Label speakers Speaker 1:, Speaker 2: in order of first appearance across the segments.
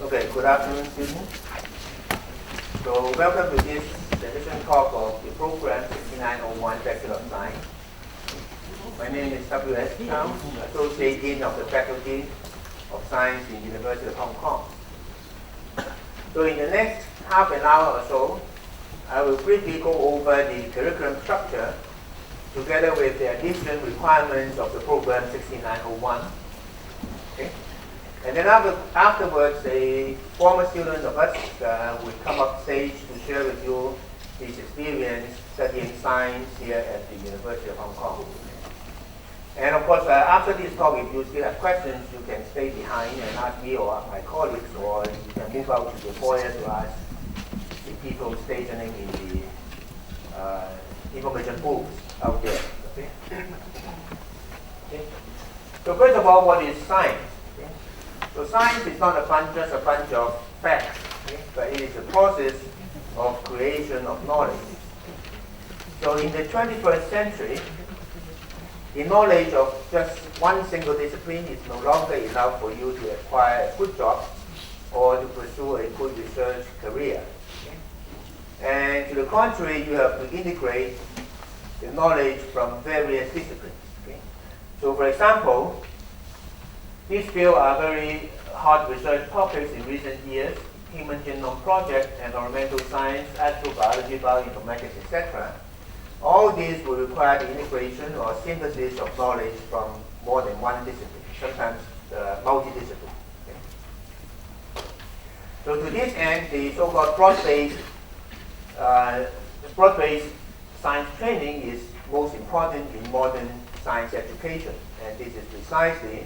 Speaker 1: Okay, good afternoon, students. So, welcome to this session talk of the program 6901 Bachelor of Science. My name is W.S. Chow, Associate Dean of the Faculty of Science in the University of Hong Kong. So, in the next half an hour or so, I will briefly go over the curriculum structure together with the additional requirements of the program 6901. Okay? And then afterwards, a former student of us will come up stage to share with you his experience studying science here at the University of Hong Kong. And of course, after this talk, if you still have questions, you can stay behind and ask me or my colleagues, or you can move out to the foyer to ask the people stationing in the information booths out there. Okay? Okay. So first of all, what is science? Okay? So science is not just a bunch of facts, okay? But it is a process of creation of knowledge. So in the 21st century, the knowledge of just one single discipline is no longer enough for you to acquire a good job or to pursue a good research career. Okay? And to the contrary, you have to integrate the knowledge from various disciplines. Okay? So for example, these fields are very hot research topics in recent years: Human Genome Project, environmental science, astrobiology, bioinformatics, etc. All these will require the integration or synthesis of knowledge from more than one discipline, sometimes multidiscipline. Okay? So to this end, the so-called broad-based science training is most important in modern science education, and this is precisely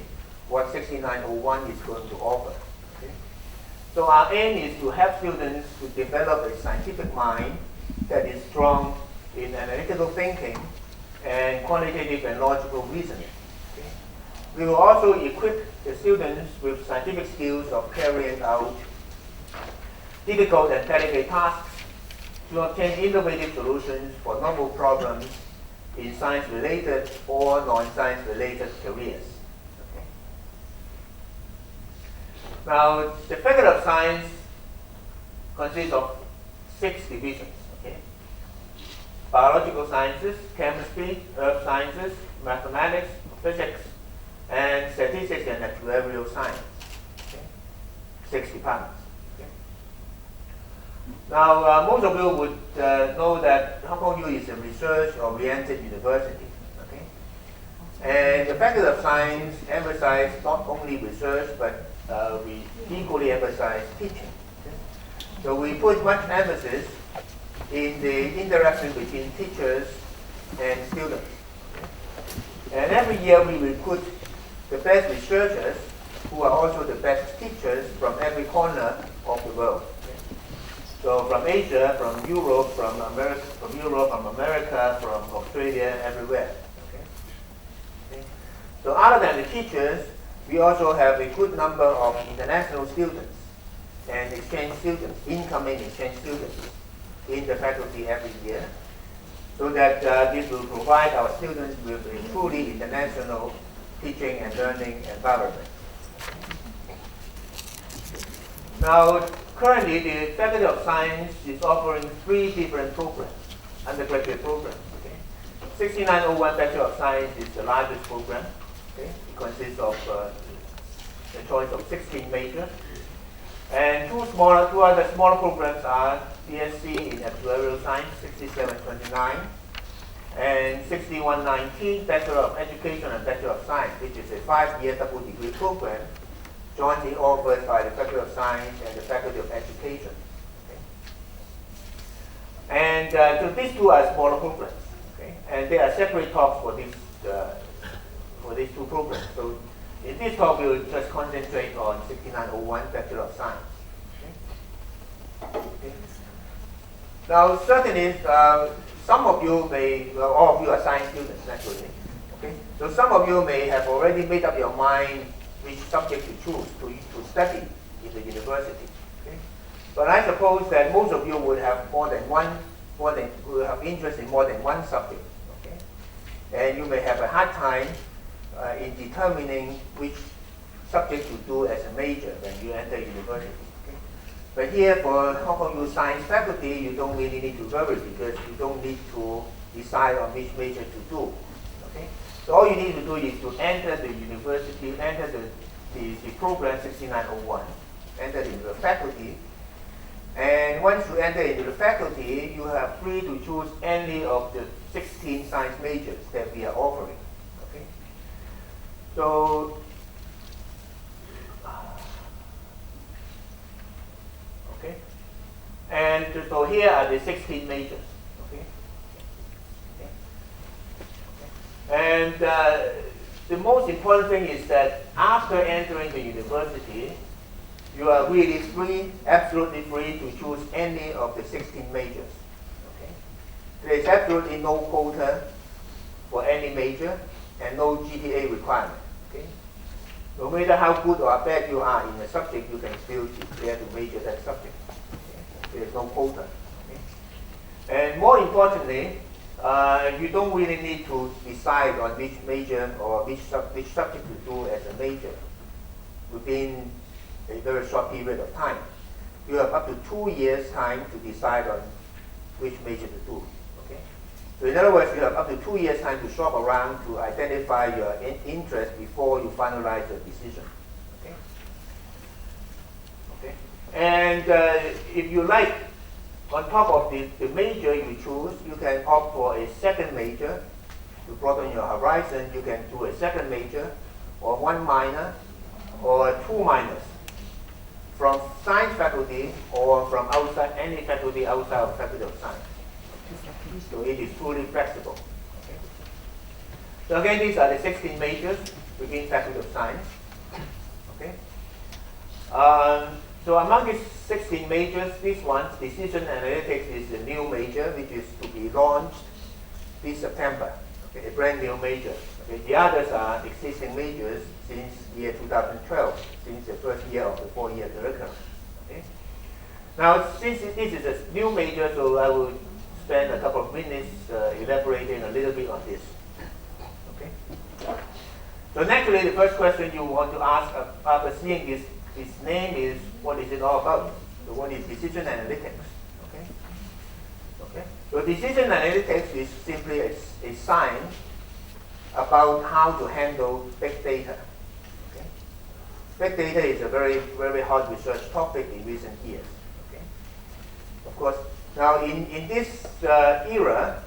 Speaker 1: what 6901 is going to offer. Okay? So our aim is to help students to develop a scientific mind that is strong in analytical thinking and quantitative and logical reasoning. Okay? We will also equip the students with scientific skills of carrying out difficult and delicate tasks to obtain innovative solutions for novel problems in science-related or non-science-related careers. Okay? Now, the Faculty of Science consists of 6 divisions. Okay? Biological sciences, chemistry, earth sciences, mathematics, physics, and statistics and actuarial science. Okay? 6 departments. Now, most of you would know that Hong Kong U is a research-oriented university. Okay? And the Faculty of Science emphasizes not only research, but we equally emphasize teaching. Okay? So we put much emphasis in the interaction between teachers and students. Okay? And every year we recruit the best researchers who are also the best teachers from every corner of the world. So from Asia, from Europe, from America, from Australia, everywhere. Okay? Okay? So other than the teachers, we also have a good number of international students and exchange students, incoming exchange students in the faculty every year, so that this will provide our students with a truly international teaching and learning environment. Now, currently, the Faculty of Science is offering 3 different programs, undergraduate programs. Okay? 6901 Bachelor of Science is the largest program. Okay? It consists of the choice of 16 majors. And two other smaller programs are Bsc in Actuarial Science, 6729, and 6119, Bachelor of Education and Bachelor of Science, which is a 5-year double degree program jointly offered by the Faculty of Science and the Faculty of Education. Okay? And so these 2 are smaller programs. Okay? And there are separate talks for these 2 programs. So in this talk, we will just concentrate on 6901 Bachelor of Science. Okay? Okay. Now, certainly, some of you may, well, all of you are science students, naturally. Okay? So some of you may have already made up your mind which subject to choose to study in the university. Okay? But I suppose that most of you would have would have interest in more than one subject. Okay? And you may have a hard time in determining which subject to do as a major when you enter university. Okay? But here for Hong Kong U Science faculty, you don't really need to worry because you don't need to decide on which major to do. Okay? So all you need to do is to enter the university, enter the program 6901, enter into the faculty. And once you enter into the faculty, you are free to choose any of the 16 science majors that we are offering. Okay? So, okay. And so here are the 16 majors. Okay? Okay. And the most important thing is that after entering the university, you are really free, absolutely free to choose any of the 16 majors. Okay? There is absolutely no quota for any major and no GPA requirement. Okay? No matter how good or bad you are in a subject, you can still declare to major that subject. Okay? There is no quota. Okay? And more importantly, you don't really need to decide on which major or which subject to do as a major within a very short period of time. You have up to 2 years' time to decide on which major to do. Okay? So in other words, you have up to 2 years' time to shop around to identify your interest before you finalize your decision. Okay? Okay? And if you like, on top of the major you choose, you can opt for a second major to broaden your horizon. You can do a second major, or 1 minor, or 2 minors, from science faculty or from outside, any faculty outside of Faculty of Science. So it is truly flexible. Okay? So again, these are the 16 majors within Faculty of Science. Okay? So among these 16 majors, this one, Decision Analytics, is a new major which is to be launched this September. Okay? A brand new major. Okay? The others are existing majors since year 2012, since the first year of the 4-year curriculum. Okay? Now, since this is a new major, so I will spend a couple of minutes elaborating a little bit on this. Okay? So naturally, the first question you want to ask after seeing this name is, what is it all about? So what is Decision Analytics? Okay? Okay? So Decision Analytics is simply a science about how to handle big data. Okay? Big data is a very, very hot research topic in recent years. Okay? Of course, now in this era,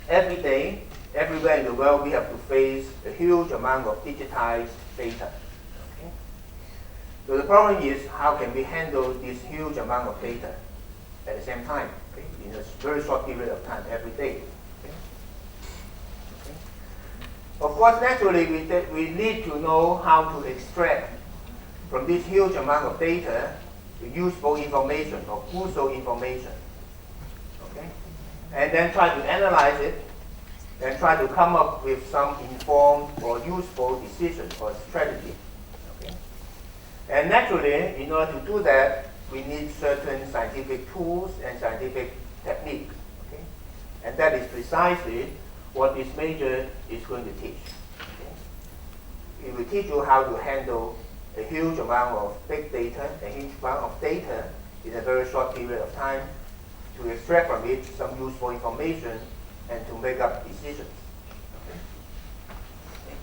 Speaker 1: every day, everywhere in the world, we have to face a huge amount of digitized data. Okay? So the problem is, how can we handle this huge amount of data at the same time, okay? In a very short period of time, every day. Of course, naturally, we need to know how to extract from this huge amount of data the useful information or crucial information. Okay? And then try to analyze it and try to come up with some informed or useful decision or strategy. Okay? And naturally, in order to do that, we need certain scientific tools and scientific technique. Okay? And that is precisely what this major is going to teach. Okay? It will teach you how to handle a huge amount of big data, a huge amount of data in a very short period of time, to extract from it some useful information and to make up decisions. Okay? Okay.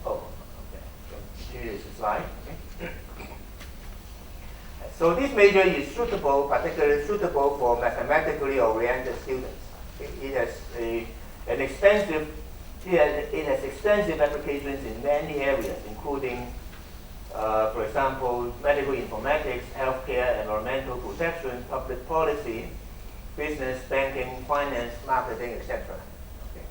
Speaker 1: Oh, okay. So here is the slide. Okay? So this major is suitable, particularly suitable for mathematically oriented students. Okay? It has extensive applications in many areas, including, for example, medical informatics, healthcare, environmental protection, public policy, business, banking, finance, marketing, etc. Okay.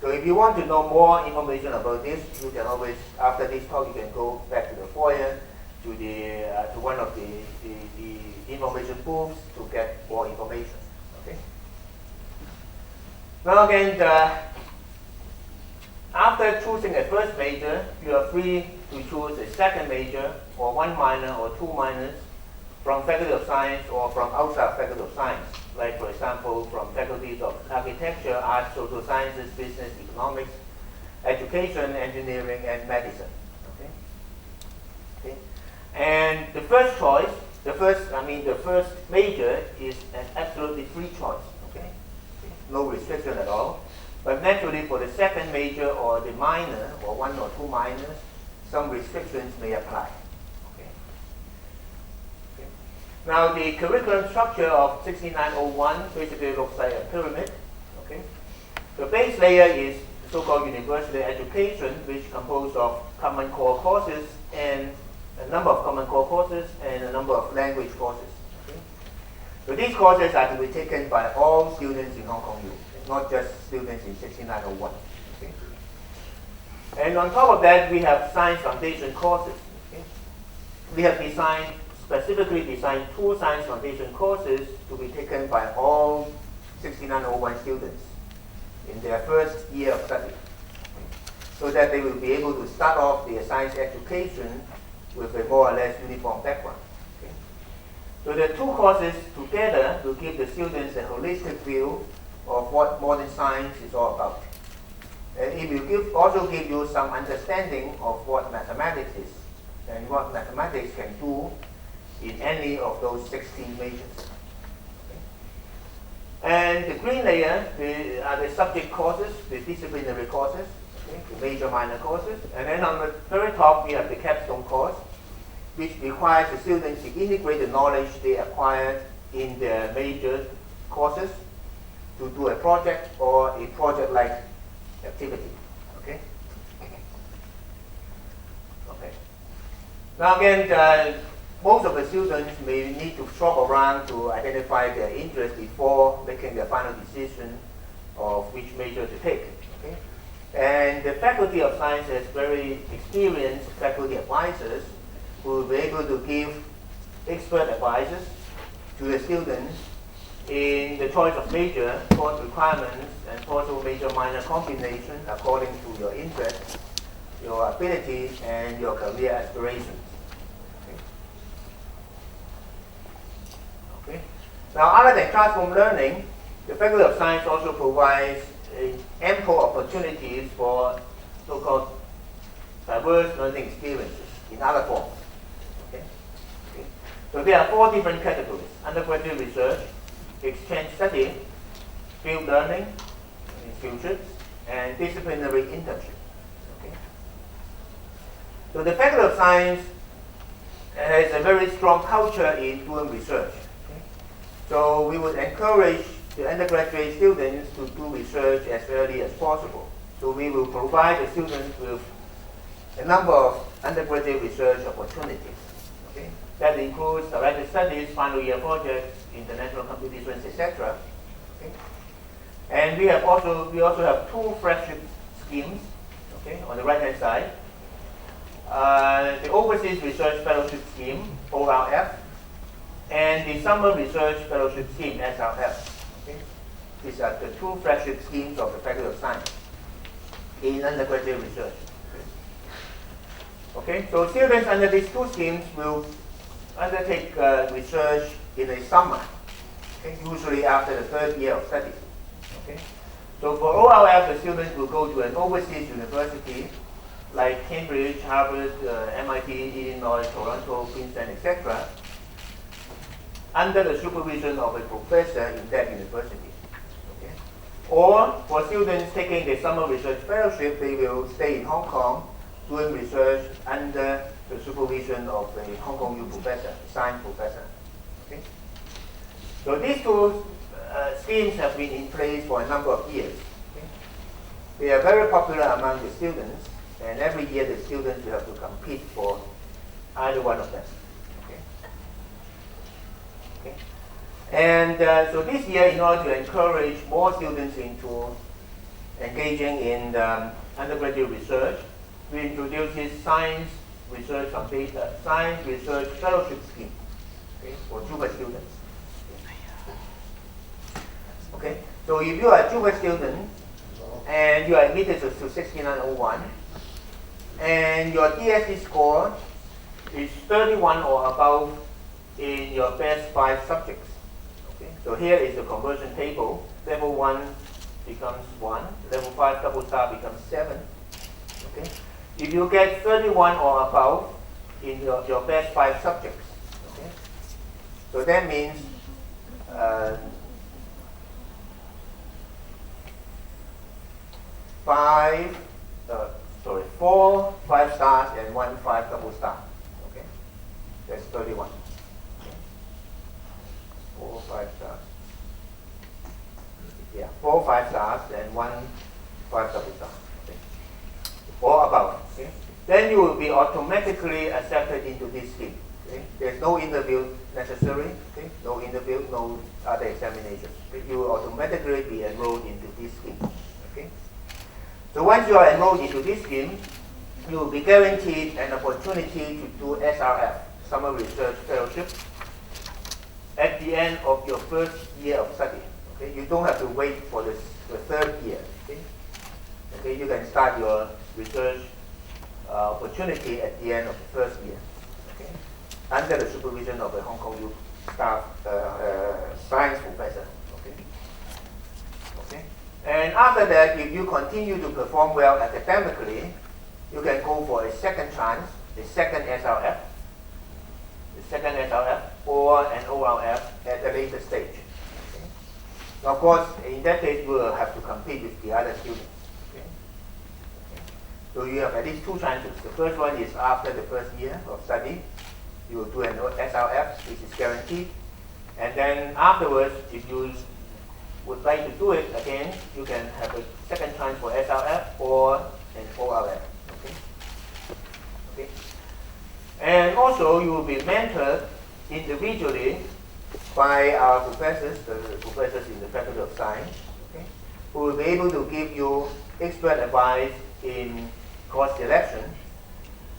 Speaker 1: So if you want to know more information about this, you can always, after this talk, you can go back to the foyer, to one of the information booths to get more information. Okay. Now again, after choosing a first major, you are free to choose a second major, or 1 minor or 2 minors, from Faculty of Science or from outside Faculty of Science, like for example from faculties of architecture, arts, social sciences, business, economics, education, engineering, and medicine. Okay? Okay? And the first choice, the first major is an absolutely free choice. Okay? No restriction at all. But naturally, for the second major or the minor, or one or two minors, some restrictions may apply. Okay? Okay. Now, the curriculum structure of 6901 basically looks like a pyramid. Okay? The base layer is so-called university education, which composed of common core courses and a number of common core courses and a number of language courses. Okay? So these courses are to be taken by all students in Hong Kong U, not just students in 6901. Okay? And on top of that, we have science foundation courses. Okay? We have specifically designed 2 science foundation courses to be taken by all 6901 students in their first year of study, so that they will be able to start off their science education with a more or less uniform background. Okay? So the 2 courses together will give the students a holistic view of what modern science is all about. And it will also give you some understanding of what mathematics is and what mathematics can do in any of those 16 majors. And the green layer are the subject courses, the disciplinary courses, okay, the major minor courses. And then on the very top, we have the capstone course, which requires the students to integrate the knowledge they acquired in their major courses to do a project or a project-like activity. Okay? Okay. Now again, most of the students may need to shop around to identify their interest before making their final decision of which major to take. Okay? And the Faculty of Science has very experienced faculty advisors who will be able to give expert advices to the students in the choice of major, course requirements, and also major-minor combination according to your interest, your ability, and your career aspirations. Okay. Now, other than classroom learning, the Faculty of Science also provides ample opportunities for so-called diverse learning experiences in other forms. Okay. Okay. So there are 4 different categories: undergraduate research, exchange study, field learning, field trips, and disciplinary internship. Okay. So the Faculty of Science has a very strong culture in doing research. Okay. So we would encourage the undergraduate students to do research as early as possible. So we will provide the students with a number of undergraduate research opportunities. Okay. That includes directed studies, final year projects, international competitions, etc. Okay. And we also have 2 flagship schemes. Okay, on the right hand side, the Overseas Research Fellowship Scheme (ORF) and the Summer Research Fellowship Scheme (SRF). Okay. These are the 2 flagship schemes of the Faculty of Science in undergraduate research. Okay, so students under these 2 schemes will undertake research in the summer, okay, usually after the 3rd year of study. Okay. So for ORF, the students will go to an overseas university like Cambridge, Harvard, MIT, Illinois, Toronto, Princeton, etc., under the supervision of a professor in that university. Okay. Or for students taking the summer research fellowship, they will stay in Hong Kong doing research under the supervision of a Hong Kong U professor, science professor. Okay? So these 2 schemes have been in place for a number of years. Okay? They are very popular among the students, and every year the students will have to compete for either one of them. Okay? Okay? And so this year, in order to encourage more students into engaging in undergraduate research, we introduced this Science Research Fellowship Scheme, okay, for JUPA students. Okay, so if you are a JUPA student and you are admitted to 6901 and your DSE score is 31 or above in your best 5 subjects. Okay, so here is the conversion table. Level 1 becomes 1, level 5 double star becomes 7. Okay. If you get 31 or above in your best 5 subjects. Okay? So that means 4 5 stars and 1 5 double star. Okay, that's 31. Okay. 4 5 stars. Yeah, 4 5 stars and 1 5 double star. Okay, or above. Okay, then you will be automatically accepted into this scheme. Okay, there's no interview necessary. Okay, no interview, no other examination. Okay? You will automatically be enrolled into this scheme. Okay. So once you are enrolled into this scheme, you will be guaranteed an opportunity to do SRF, Summer Research Fellowship, at the end of your first year of study. Okay? You don't have to wait for the 3rd year. Okay? Okay? You can start your research opportunity at the end of the 1st year, okay? Under the supervision of a Hong Kong U staff science professor. Okay? Okay? And after that, if you continue to perform well academically, you can go for a second chance, the second SRF, or an ORF at a later stage. Okay? Now, of course, in that case, you will have to compete with the other students. Okay? Okay. So you have at least 2 chances. The first one is after the 1st year of study. You will do an SRF, which is guaranteed. And then afterwards, if you would like to do it again, you can have a second chance for SRF or an ORF. Okay? Okay? And also, you will be mentored individually by our professors, the professors in the Faculty of Science, okay, who will be able to give you expert advice in course selection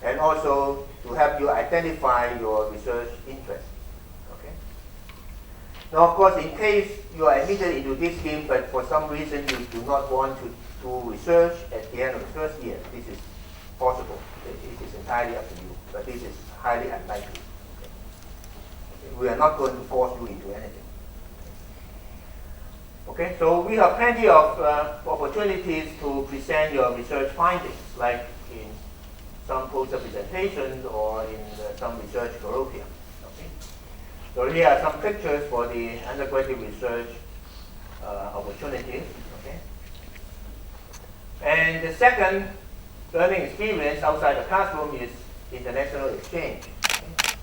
Speaker 1: and also to help you identify your research interest. Okay? Now, of course, in case you are admitted into this scheme, but for some reason you do not want to do research at the end of the 1st year, this is possible. It is entirely up to you, but this is highly unlikely. Okay? We are not going to force you into anything. Okay, so we have plenty of opportunities to present your research findings, like in some poster presentations or in some research colloquium. Okay? So here are some pictures for the undergraduate research opportunities. Okay? And the second learning experience outside the classroom is international exchange. Okay?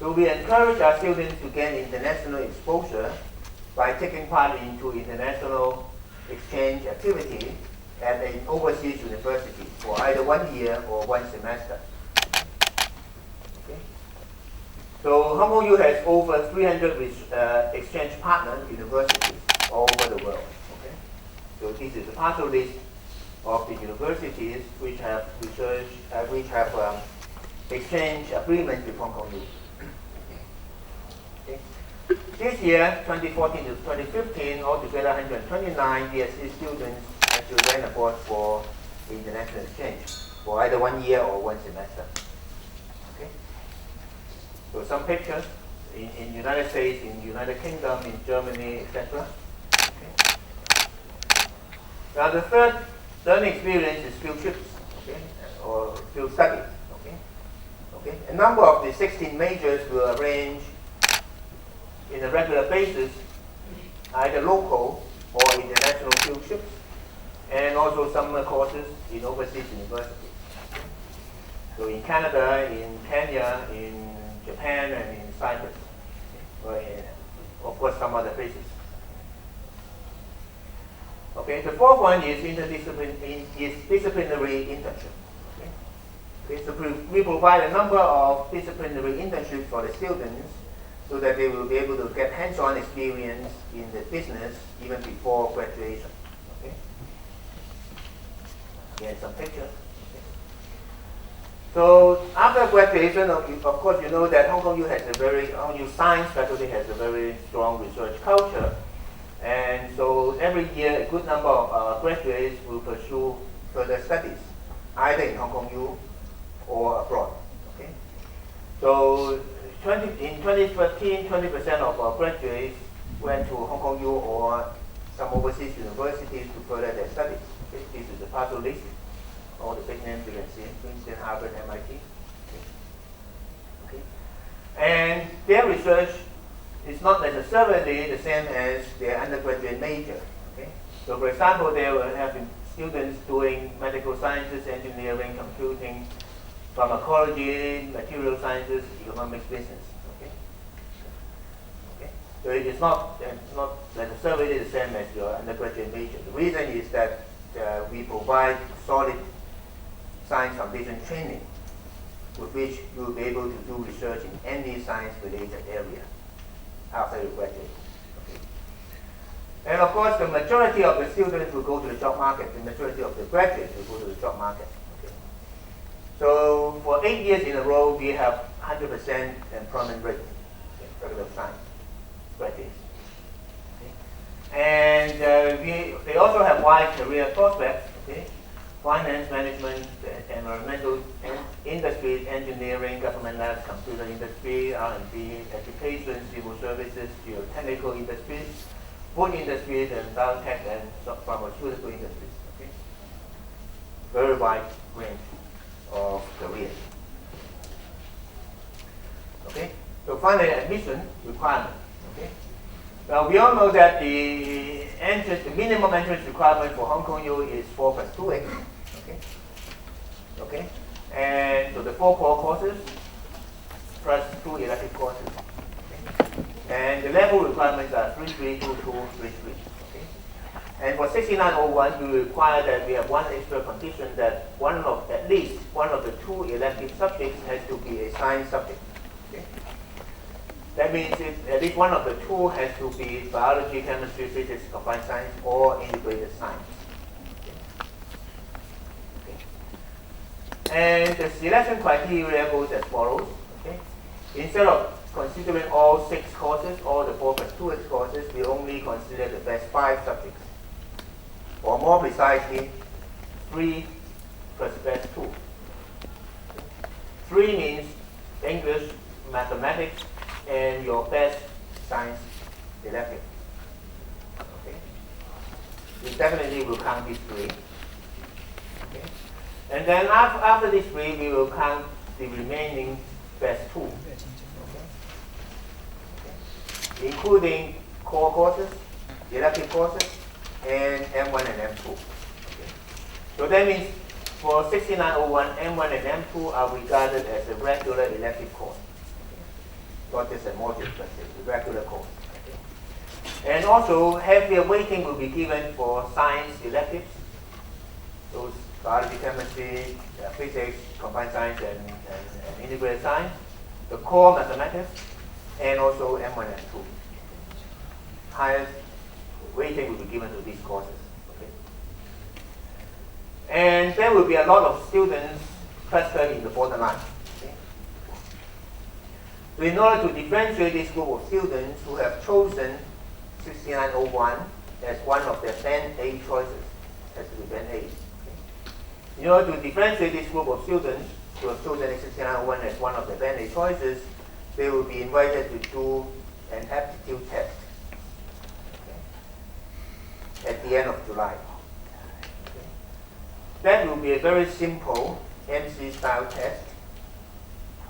Speaker 1: So we encourage our students to gain international exposure by taking part into international exchange activity at an overseas university for either 1 year or 1 semester. Okay? So Hong Kong U has over 300 exchange partner universities all over the world. Okay? So this is a partial list of the universities which have research, exchange agreements with Hong Kong U. Okay? This year, 2014 to 2015, altogether 129 Bsc students actually went abroad for international exchange for either 1 year or 1 semester. Okay? So some pictures in United States, in United Kingdom, in Germany, etc. Okay? Now the third learning experience is field trips, okay, or field study. Okay? Okay? A number of the 16 majors will arrange in a regular basis either local or international field trips, and also summer courses in overseas universities. So in Canada, in Kenya, in Japan, and in Cyprus, or in, of course, some other places. Okay, the fourth one is disciplinary internship. Okay? Okay, so we provide a number of disciplinary internships for the students so that they will be able to get hands-on experience in the business even before graduation. Okay? Again, some pictures. Okay. So after graduation, of course, you know that Hong Kong U has Hong Kong U science faculty has a very strong research culture, and so every year a good number of graduates will pursue further studies, either in Hong Kong U or abroad. Okay? So in 2013, 20% of our graduates went to Hong Kong U or some overseas universities to further their studies. Okay? This is a partial list, all the big names you can see, Princeton, Harvard, MIT. Okay? their research is not necessarily the same as their undergraduate major. Okay? So for example, they will have students doing medical sciences, engineering, computing, pharmacology, material sciences, economics, business. Okay? Okay? So it is not necessarily the same as your undergraduate major. The reason is that we provide solid science foundation training with which you will be able to do research in any science-related area after you graduate. Okay. And of course, the majority of the students will go to the job market. The majority of the graduates will go to the job market. Okay. So for 8 years in a row, we have 100% employment rate, regular science graduates. Okay. And they also have wide career prospects. Okay. Finance, management, environmental industries, engineering, government labs, computer industry, R&D, education, civil services, geotechnical industries, food industries, and biotech and pharmaceutical industries. Okay? Very wide range of careers. Okay? So finally, admission requirement. Okay? Now we all know that the minimum entrance requirement for Hong Kong U is 4 + 2A. Okay. Okay. And so the 4 core courses plus 2 elective courses. Okay. And the level requirements are 3.3, 2.2, 3.3. Okay. And for 6901, we require that we have one extra condition that at least one of the 2 elective subjects has to be a science subject. Okay. That means at least one of the 2 has to be biology, chemistry, physics, combined science, or integrated science. Okay. Okay. And the selection criteria goes as follows. Okay. Instead of considering all 6 courses, all the 4 + 2X courses, we only consider the best 5 subjects. Or more precisely, 3 plus best 2. 3 means English, mathematics, and your best science elective. Okay. We definitely will count these 3. Okay. And then after these 3, we will count the remaining best 2. Okay. Okay. Including core courses, elective courses, and M1 and M2. Okay. So that means for 6901, M1 and M2 are regarded as a regular elective course. Not just a module, but a regular course. Okay. And also, heavier weighting will be given for science electives, those biology, chemistry, physics, combined science, and integrated science, the core mathematics, and also M1 and M2. Highest weighting will be given to these courses. Okay. And there will be a lot of students clustered in the borderline. So in order to differentiate this group of students who have chosen 6901 as one of their Band A choices, has to be Band A. Okay. In order to differentiate this group of students who have chosen 6901 as one of their Band A choices, they will be invited to do an aptitude test at the end of July. Okay. That will be a very simple MC style test.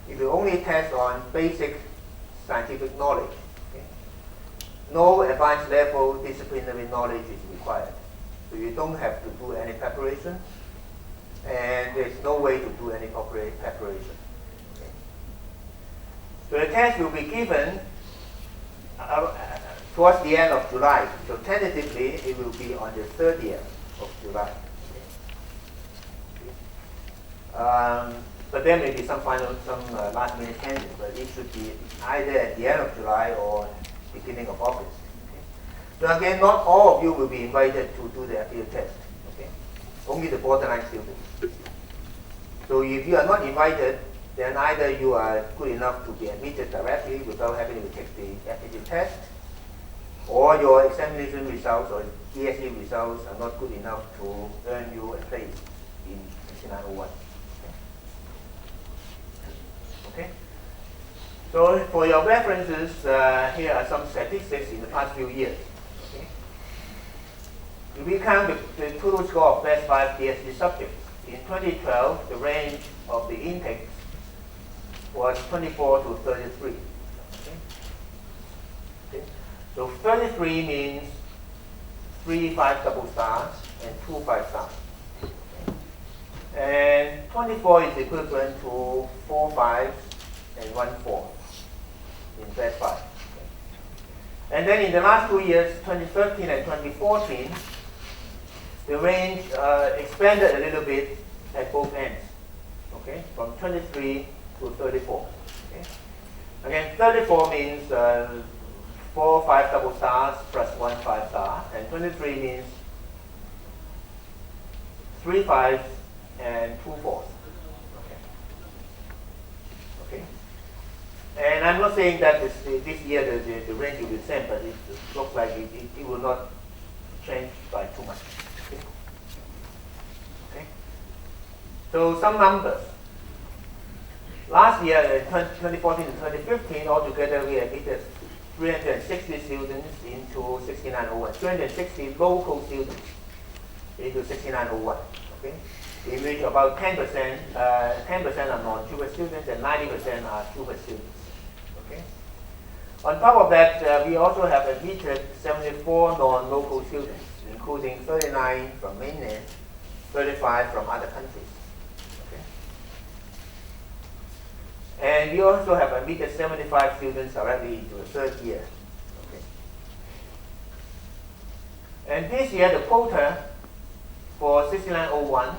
Speaker 1: It will only test on basic scientific knowledge. Okay. No advanced level disciplinary knowledge is required. So you don't have to do any preparation, and there's no way to do any preparation. Okay. So the test will be given towards the end of July. So tentatively, it will be on the 30th of July. Okay. But there may be some last minute changes, but it should be either at the end of July or beginning of August. Okay. So again, not all of you will be invited to do the aptitude test. Okay. Only the borderline students. So if you are not invited, then either you are good enough to be admitted directly without having to take the aptitude test, or your examination results or Bsc results are not good enough to earn you a place in 6901. Okay. So for your references, here are some statistics in the past few years. Okay. If we count the total score of best 5 Bsc subjects, in 2012, the range of the intakes was 24 to 33. Okay. So 33 means 3 5 double stars and 2 5 stars. And 24 is equivalent to 4 5s and 1 4 in Bsc 5. And then in the last 2 years, 2013 and 2014, the range expanded a little bit at both ends, okay, from 23 to 34. Okay. Again, 34 means 4 5 double stars plus 1 5 star, and 23 means 3 5s and 2 4s. Okay. Okay. And I'm not saying that this year the range will be the same, but it looks like it will not change by too much. Okay. Okay. So some numbers. Last year, 2014 to 2015, altogether we admitted 360 students into 6901, 360 local students into 6901. Okay? In which about 10% are non-Jewish students and 90% are Jewish students. Okay? On top of that, we also have admitted 74 non-local students, including 39 from mainland, 35 from other countries. Okay? And we also have admitted 75 students directly into the third year. Okay? And this year, the quota for 6901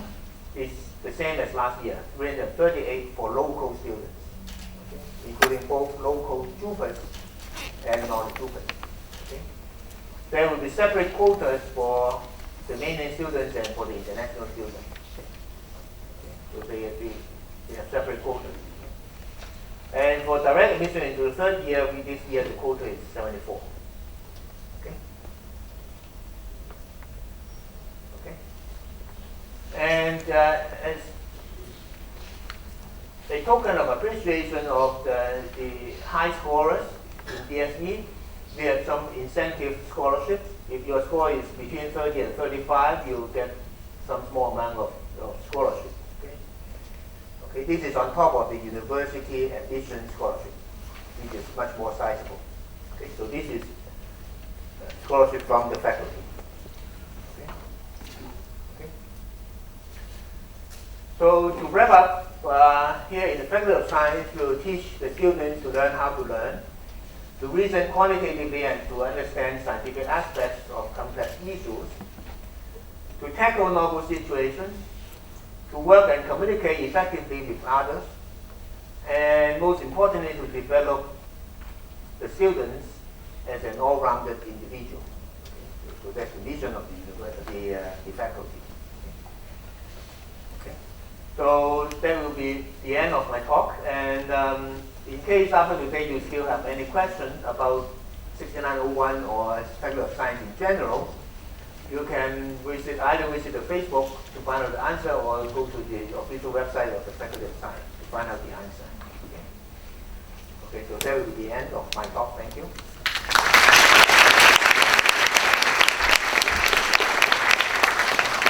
Speaker 1: is the same as last year, 338 for local students, okay, including both local Jewish and non-Jewish. Okay. There will be separate quotas for the mainland students and for the international students. Okay. So they have separate quotas. And for direct admission into the third year, this year the quota is 74. Okay. Okay. And as a token of appreciation of the high scorers in Bsc, we have some incentive scholarships. If your score is between 30 and 35, you'll get some small amount of scholarship. Okay? Okay, this is on top of the university admission scholarship, which is much more sizable. Okay, so this is scholarship from the faculty. Okay? Okay. So to wrap up, here in the Faculty of Science, we will teach the students to learn how to learn, to reason quantitatively and to understand scientific aspects of complex issues, to tackle novel situations, to work and communicate effectively with others, and most importantly, to develop the students as an all-rounded individual. Okay. So that's the mission of the faculty. Okay. So that will be the end of my talk. And in case after today you still have any questions about 6901 or Faculty of Science in general, you can either visit the Facebook to find out the answer or go to the official website of the Faculty of Science to find out the answer. Okay, so that will be the end of my talk. Thank you.